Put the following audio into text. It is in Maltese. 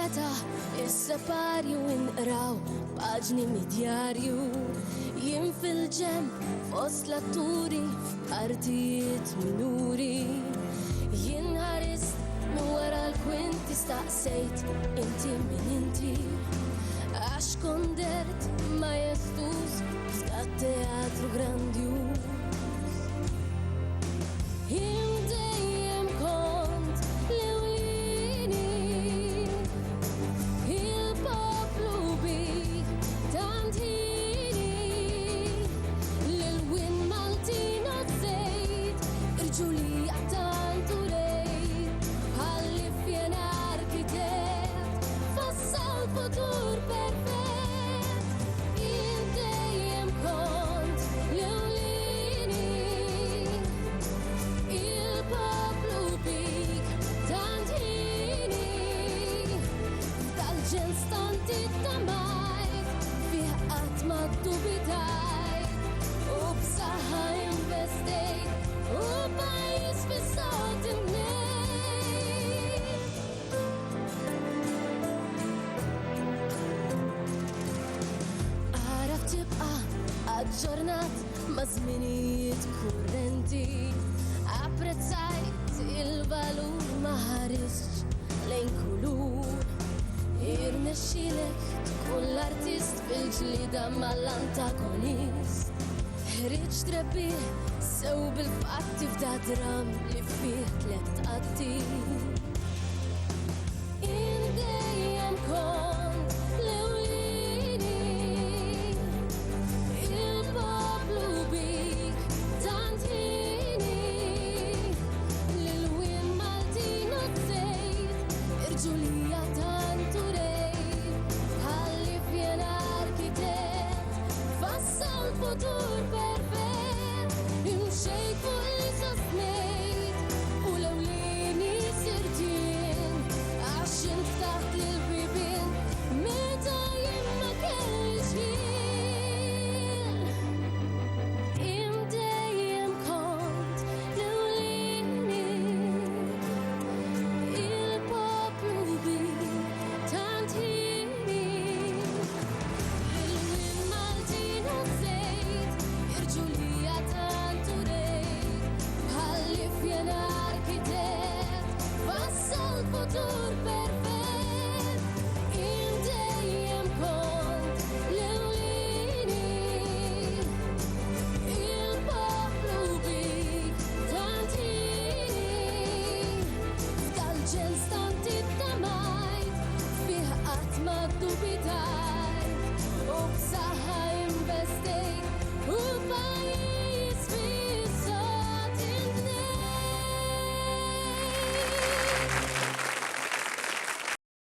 seta is-separju inqraw paġni mid-djarju jien fil-ġem fost l-atturi f'artijiet minuri jien ħarist minn wara l-kwinti staqsejt inti min inti għax kondert majestus f'skat teatru grandjuż jien dejjem kont l-ewlieni il-poplu bik tant ħini l-win Maltin għazzejt irġuli għattant u rejt ħalli fjen arkitett fossa l-futur perfett jien dejjem kont l-ewlieni il-poplu bik tant ħini f'dal-ġen stanti tamajt fih qatt ma ddubitajt u b'saħħa investejt u pajjiż fis-sod immejt. Għaraf tibqa' aġġornat ma' żminijiet kurrenti apprezzajt il-valur ma ħaristx lejn kulur irnexxielek tkun l-artist fil-ġlieda mal-antagonist ħriġt rebbieħ sew bil-fatti f'da dram li fih tliet qatti